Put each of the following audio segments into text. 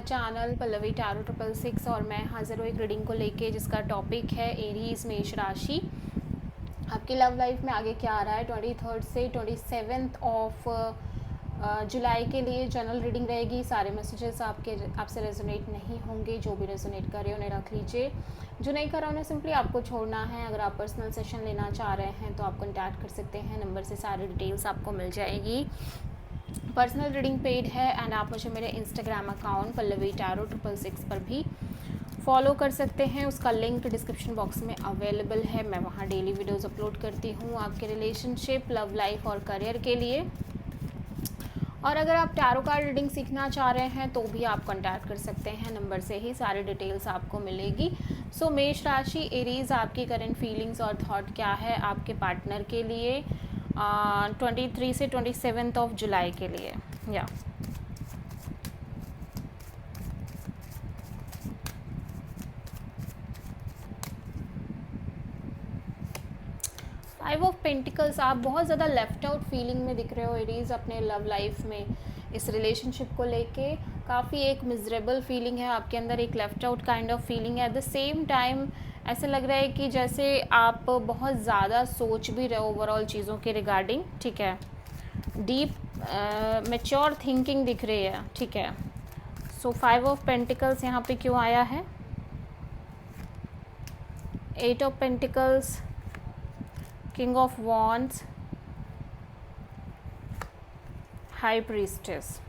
Channel Pallavi tarot 666 और मैं हाजिर हूँ एक रीडिंग को लेके जिसका टॉपिक है एरीज मेष राशि। आपकी लव लाइफ में आगे क्या आ रहा है 23 से 27 ऑफ जुलाई के लिए जनरल रीडिंग रहेगी। सारे मैसेजेस आपसे रेजोनेट नहीं होंगे, जो भी रेजोनेट करे उन्हें रख लीजिए, जो नहीं करा उन्हें सिंपली आपको छोड़ना है। अगर आप पर्सनल सेशन लेना चाह रहे हैं तो आप कॉन्टैक्ट कर सकते हैं, नंबर से सारी डिटेल्स आपको मिल जाएगी। पर्सनल रीडिंग पेड है एंड आप मुझे मेरे इंस्टाग्राम अकाउंट पल्लवी टैरो 666 पर भी फॉलो कर सकते हैं। उसका लिंक डिस्क्रिप्शन बॉक्स में अवेलेबल है। मैं वहाँ डेली वीडियोस अपलोड करती हूँ आपके रिलेशनशिप, लव लाइफ और करियर के लिए। और अगर आप टैरो कार्ड रीडिंग सीखना चाह रहे हैं तो भी आप कॉन्टैक्ट कर सकते हैं, नंबर से ही सारी डिटेल्स आपको मिलेगी। सो मेष राशि एरीज, आपकी करंट फीलिंग्स और थॉट क्या है आपके पार्टनर के लिए 23 से 27 ऑफ जुलाई के लिए। या 5 ऑफ पेंटिकल्स, आप बहुत ज़्यादा लेफ्ट आउट फीलिंग में दिख रहे हो एरीज अपने लव लाइफ में। इस रिलेशनशिप को लेके काफ़ी एक मिजरेबल फीलिंग है आपके अंदर, एक left out kind of feeling है। एट द सेम टाइम ऐसा लग रहा है कि जैसे आप बहुत ज़्यादा सोच भी रहे हो ओवरऑल चीज़ों के रिगार्डिंग, ठीक है। डीप मैच्योर थिंकिंग दिख रही है, ठीक है। सो 5 ऑफ पेंटिकल्स यहाँ पे क्यों आया है? 8 of pentacles, king of wands, high priestess.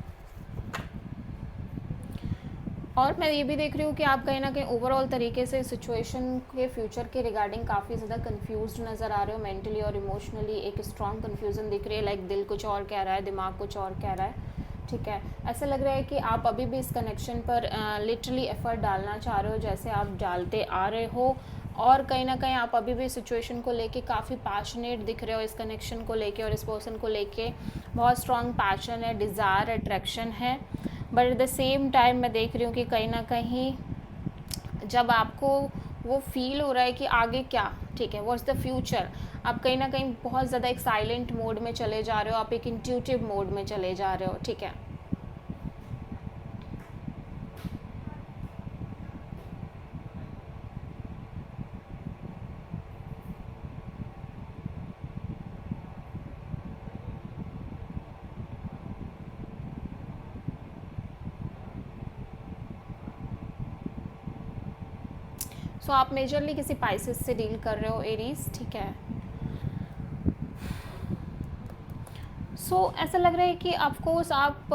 और मैं ये भी देख रही हूँ कि आप कहीं ना कहीं ओवरऑल तरीके से सिचुएशन के फ्यूचर के रिगार्डिंग काफ़ी ज़्यादा कंफ्यूज्ड नज़र आ रहे हो। मेंटली और इमोशनली एक स्ट्रॉन्ग कंफ्यूजन दिख रही है, लाइक दिल कुछ और कह रहा है, दिमाग कुछ और कह रहा है, ठीक है। ऐसा लग रहा है कि आप अभी भी इस कनेक्शन पर लिटरली एफर्ट डालना चाह रहे हो जैसे आप डालते आ रहे हो, और कहीं ना कहीं आप अभी भी सिचुएशन को लेके काफ़ी पैशनेट दिख रहे हो, इस कनेक्शन को लेके और इस पर्सन को लेके बहुत स्ट्रॉन्ग पैशन है, डिज़ायर, अट्रैक्शन है। But at the same time मैं देख रही हूँ कि कहीं ना कहीं जब आपको वो फील हो रहा है कि आगे क्या, ठीक है, व्हाट्स द फ्यूचर, आप कहीं ना कहीं बहुत ज़्यादा एक साइलेंट मोड में चले जा रहे हो, आप एक इंट्यूटिव मोड में चले जा रहे हो, ठीक है। सो आप मेजरली किसी पाइसेस से डील कर रहे हो एरीज, ठीक है। सो ऐसा लग रहा है कि ऑफकोर्स आप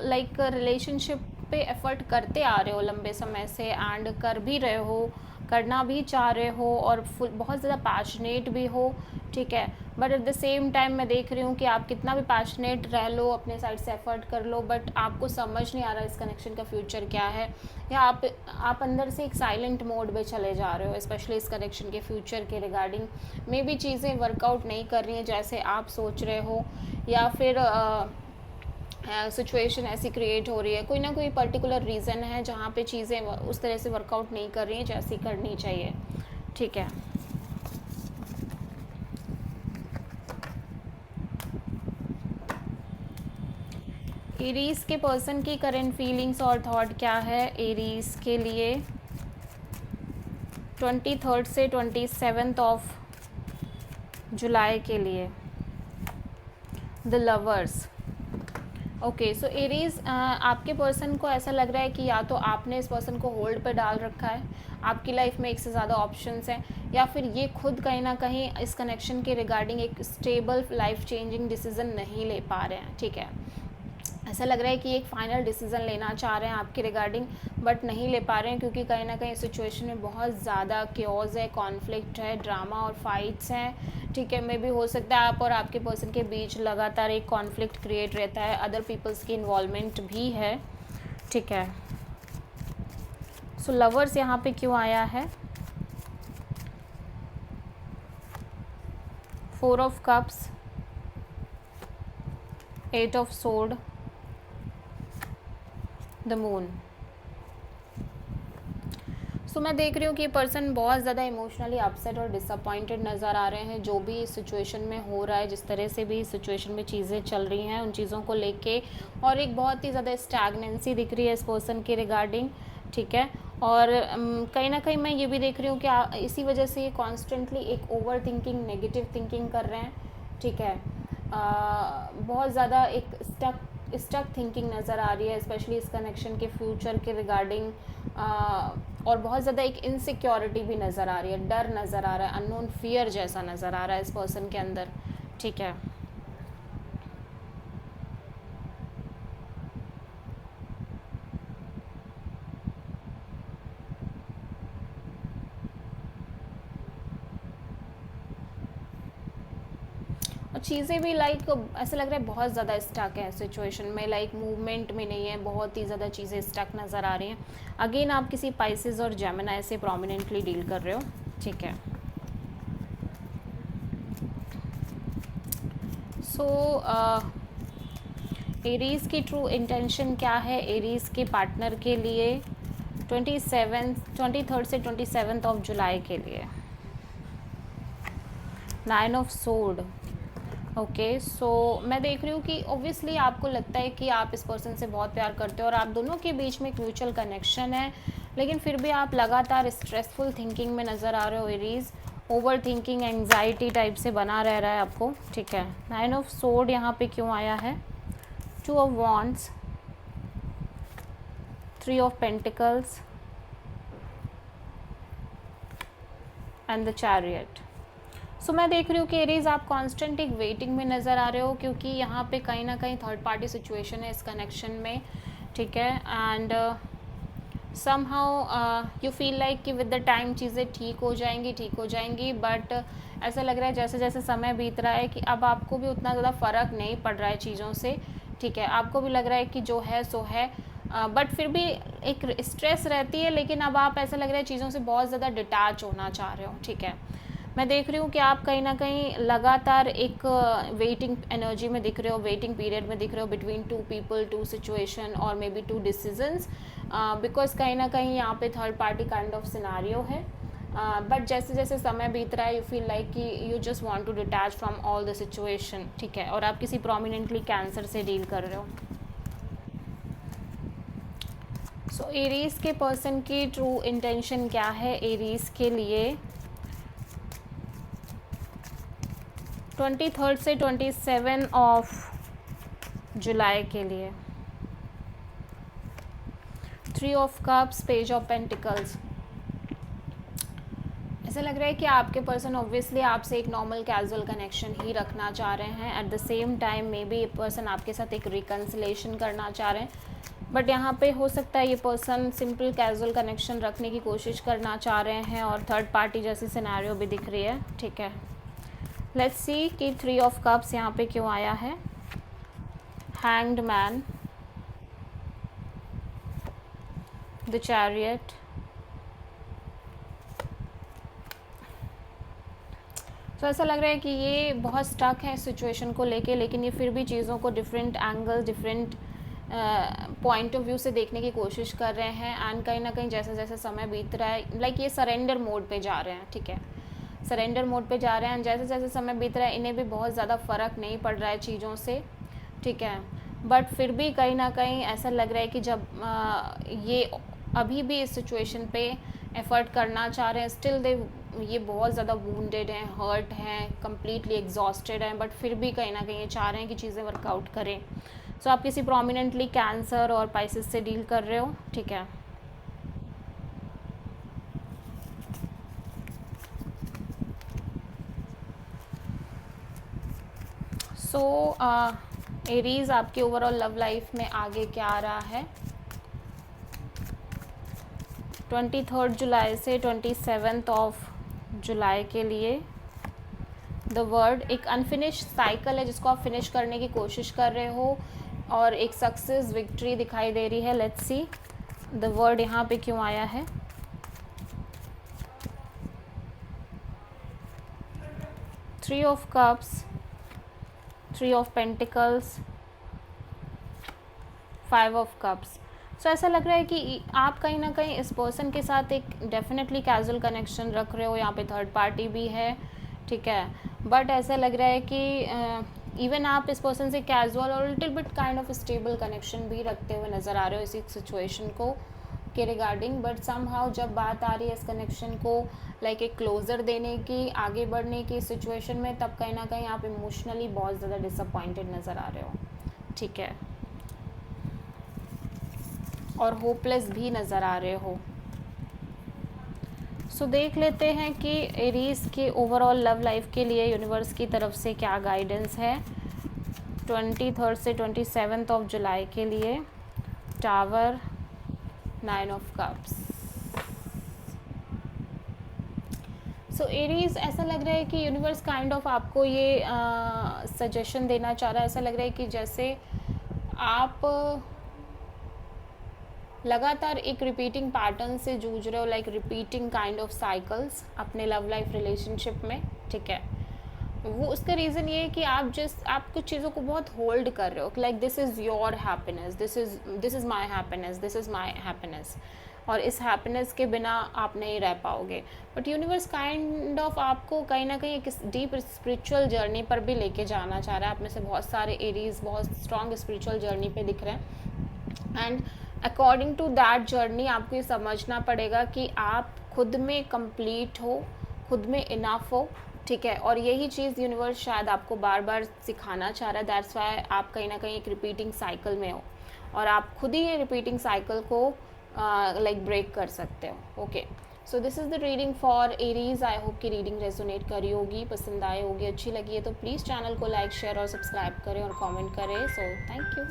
लाइक रिलेशनशिप पे एफर्ट करते आ रहे हो लंबे समय से, एंड कर भी रहे हो, करना भी चाह रहे हो और फुल बहुत ज़्यादा पैशनेट भी हो, ठीक है। But at the same time मैं देख रही हूँ कि आप कितना भी पैशनेट रह लो, अपने साइड से एफर्ट कर लो, बट आपको समझ नहीं आ रहा इस कनेक्शन का फ्यूचर क्या है, या आप अंदर से एक साइलेंट मोड में चले जा रहे हो, स्पेशली इस कनेक्शन के फ्यूचर के रिगार्डिंग। मे भी चीज़ें वर्कआउट नहीं कर रही हैं जैसे आप सोच रहे हो, या फिर सिचुएशन ऐसी क्रिएट हो रही है, कोई ना कोई पर्टिकुलर रीज़न है जहाँ पे चीज़ें उस तरह से वर्कआउट नहीं कर रही हैं जैसी करनी चाहिए, ठीक है। एरीज के पर्सन की करंट फीलिंग्स और थॉट क्या है एरीज के लिए 23 से 27 ऑफ जुलाई के लिए? The lovers. Okay, so Aries, आपके पर्सन को ऐसा लग रहा है कि या तो आपने इस पर्सन को होल्ड पे डाल रखा है, आपकी लाइफ में एक से ज़्यादा ऑप्शंस हैं, या फिर ये खुद कहीं ना कहीं इस कनेक्शन के रिगार्डिंग एक स्टेबल लाइफ चेंजिंग डिसीजन नहीं ले पा रहे हैं, ठीक है। ऐसा लग रहा है कि एक फ़ाइनल डिसीज़न लेना चाह रहे हैं आपके रिगार्डिंग, बट नहीं ले पा रहे हैं क्योंकि कहीं ना कहीं सिचुएशन में बहुत ज़्यादा क्योज है, कॉन्फ्लिक्ट है, ड्रामा और फाइट्स हैं, ठीक है। मे भी हो सकता है आप और आपके पर्सन के बीच लगातार एक कॉन्फ्लिक्ट क्रिएट रहता है, अदर पीपल्स की इन्वॉल्वमेंट भी है, ठीक है। सो लवर्स यहाँ पे क्यों आया है? 4 of cups, 8 of sword, the moon. So मैं देख रही हूँ कि ये पर्सन बहुत ज़्यादा इमोशनली अपसेट और डिसअपॉइंटेड नज़र आ रहे हैं, जो भी इस सिचुएशन में हो रहा है, जिस तरह से भी इस सिचुएशन में चीज़ें चल रही हैं उन चीज़ों को लेके, और एक बहुत ही ज़्यादा स्टैग्नेंसी दिख रही है इस पर्सन के रिगार्डिंग, ठीक है। और कहीं ना कहीं मैं ये भी देख रही हूँ कि इसी वजह से ये कॉन्स्टेंटली एक ओवर थिंकिंग, नेगेटिव थिंकिंग कर रहे हैं, ठीक है। बहुत ज़्यादा एक स्टक थिंकिंग नज़र आ रही है, स्पेशली इस कनेक्शन के फ्यूचर के रिगार्डिंग, और बहुत ज़्यादा एक इनसिक्योरिटी भी नज़र आ रही है, डर नज़र आ रहा है, अननोन फियर जैसा नज़र आ रहा है इस पर्सन के अंदर, ठीक है। और चीज़ें भी लाइक ऐसा लग रहा है बहुत ज़्यादा स्टक है सिचुएशन में, लाइक मूवमेंट में नहीं है, बहुत ही ज़्यादा चीज़ें स्टक नज़र आ रही हैं। अगेन आप किसी पाइसेस और जेमिनी से प्रोमिनेंटली डील कर रहे हो, ठीक है। सो एरीज़ की ट्रू इंटेंशन क्या है एरीज़ के पार्टनर के लिए 23 से 27 ऑफ जुलाई के लिए? 9 ऑफ सोर्ड। ओके, सो मैं देख रही हूँ कि ऑब्वियसली आपको लगता है कि आप इस पर्सन से बहुत प्यार करते हो और आप दोनों के बीच में एक म्यूचुअल कनेक्शन है, लेकिन फिर भी आप लगातार स्ट्रेसफुल थिंकिंग में नज़र आ रहे हो Aries. Over thinking, anxiety type से बना रह रहा है आपको, ठीक है। 9 ऑफ सोर्ड यहाँ पे क्यों आया है? 2 of wands, 3 of pentacles and the chariot. So मैं देख रही हूँ कि एरीज आप कांस्टेंट एक वेटिंग में नज़र आ रहे हो, क्योंकि यहाँ पे कहीं ना कहीं थर्ड पार्टी सिचुएशन है इस कनेक्शन में, ठीक है। And somehow you feel like कि विद द टाइम चीज़ें ठीक हो जाएंगी, बट ऐसा लग रहा है जैसे जैसे समय बीत रहा है कि अब आपको भी उतना ज़्यादा फ़र्क नहीं पड़ रहा है चीज़ों से, ठीक है। आपको भी लग रहा है कि जो है सो है, बट फिर भी एक स्ट्रेस रहती है, लेकिन अब आप ऐसा लग रहा है चीज़ों से बहुत ज़्यादा डिटैच होना चाह रहे हो, ठीक है। मैं देख रही हूँ कि आप कहीं ना कहीं लगातार एक वेटिंग एनर्जी में दिख रहे हो, वेटिंग पीरियड में दिख रहे हो between two people, two situation और may be two decisions, because कहीं ना कहीं यहाँ पे third party kind of scenario है। बट जैसे जैसे समय बीत रहा है यू फील लाइक कि you just want to detach from all the situation, ठीक है। और आप किसी प्रोमिनेंटली कैंसर से डील कर रहे हो। सो एरीज के पर्सन की ट्रू इंटेंशन क्या है एरीज के लिए 23 से 27 ऑफ जुलाई के लिए? 3 of cups, page of pentacles. ऐसा लग रहा है कि आपके पर्सन ऑब्वियसली आपसे एक नॉर्मल कैजुअल कनेक्शन ही रखना चाह रहे हैं, at the same time may be ये पर्सन आपके साथ एक रिकन्सिलेशन करना चाह रहे हैं, बट यहाँ पे हो सकता है ये पर्सन सिंपल कैजुअल कनेक्शन रखने की कोशिश करना चाह रहे हैं, और थर्ड पार्टी जैसी सिनेरियो भी दिख रही है, ठीक है। लेट्स सी कि 3 ऑफ कप्स यहाँ पे क्यों आया है? हैंग्ड मैन, द चैरियट, तो ऐसा लग रहा है कि ये बहुत स्टक है सिचुएशन को लेके, लेकिन ये फिर भी चीज़ों को different angle, different point of view से देखने की कोशिश कर रहे हैं, एंड कहीं ना कहीं जैसे जैसे समय बीत रहा है लाइक ये सरेंडर मोड पे जा रहे हैं, ठीक है। सरेंडर मोड पे जा रहे हैं, जैसे जैसे समय बीत रहा है इन्हें भी बहुत ज़्यादा फ़र्क नहीं पड़ रहा है चीज़ों से, ठीक है। बट फिर भी कहीं ना कहीं ऐसा लग रहा है कि जब ये अभी भी इस सिचुएशन पे एफर्ट करना चाह रहे हैं, स्टिल दे ये बहुत ज़्यादा वूंडेड हैं, हर्ट हैं, कम्प्लीटली एग्जॉस्टेड हैं, बट फिर भी कहीं ना कहीं ये चाह रहे हैं कि चीज़ें वर्कआउट करें। सो आप किसी प्रोमिनेंटली कैंसर और पाइसेस से डील कर रहे हो, ठीक है। सो एरीज आपके ओवरऑल लव लाइफ में आगे क्या आ रहा है 23 जुलाई से 27 ऑफ जुलाई के लिए? द वर्ड एक अनफिनिश साइकिल है जिसको आप फिनिश करने की कोशिश कर रहे हो, और एक सक्सेस, विक्ट्री दिखाई दे रही है। लेट्स सी द वर्ड यहाँ पे क्यों आया है? 3 of cups, 3 of pentacles, 5 of cups. So ऐसा लग रहा है कि आप कहीं ना कहीं इस पर्सन के साथ एक डेफिनेटली कैजुअल कनेक्शन रख रहे हो, यहाँ पे थर्ड पार्टी भी है, ठीक है, बट ऐसा लग रहा है कि इवन आप इस पर्सन से कैजुअल और little bit kind of stable connection भी रखते हुए नज़र आ रहे हो इसी सिचुएशन को के रिगार्डिंग, बट समहाउ जब बात आ रही है इस कनेक्शन को लाइक एक क्लोजर देने की, आगे बढ़ने की सिचुएशन में, तब कहीं ना कहीं आप इमोशनली बहुत ज़्यादा डिसअपॉइंटेड नज़र आ रहे हो, ठीक है, और होपलेस भी नज़र आ रहे हो। सो देख लेते हैं कि एरीज के ओवरऑल लव लाइफ के लिए यूनिवर्स की तरफ से क्या गाइडेंस है 23 से 27 ऑफ जुलाई के लिए। Tower, 9 of cups. So Aries ऐसा लग रहा है कि यूनिवर्स काइंड ऑफ आपको ये सजेशन देना चाह रहा है, ऐसा लग रहा है कि जैसे आप लगातार एक रिपीटिंग पैटर्न से जूझ रहे हो, like repeating kind of cycles अपने लव लाइफ रिलेशनशिप में, ठीक है। वो उसका रीज़न ये है कि आप कुछ चीज़ों को बहुत होल्ड कर रहे हो, like this is your happiness, this is my happiness, this is my happiness, और इस हैप्पीनेस के बिना आप नहीं रह पाओगे। बट यूनिवर्स काइंड ऑफ आपको कहीं ना कहीं एक डीप स्पिरिचुअल जर्नी पर भी लेके जाना चाह रहा है। आप में से बहुत सारे एरीज बहुत स्ट्रॉन्ग स्पिरिचुअल जर्नी पे दिख रहे हैं, and according to that journey आपको ये समझना पड़ेगा कि आप खुद में कंप्लीट हो, खुद में इनफ हो, ठीक है, और यही चीज़ यूनिवर्स शायद आपको बार बार सिखाना चाह रहा है। दैट्स वाई आप कहीं ना कहीं एक रिपीटिंग साइकिल में हो, और आप खुद ही ये रिपीटिंग साइकिल को लाइक ब्रेक कर सकते हो। Okay, so this is the reading for Aries. I hope कि रीडिंग रेजोनेट करी होगी, पसंद आई होगी, अच्छी लगी है तो प्लीज़ चैनल को लाइक, शेयर और सब्सक्राइब करें और कमेंट करें। So thank you.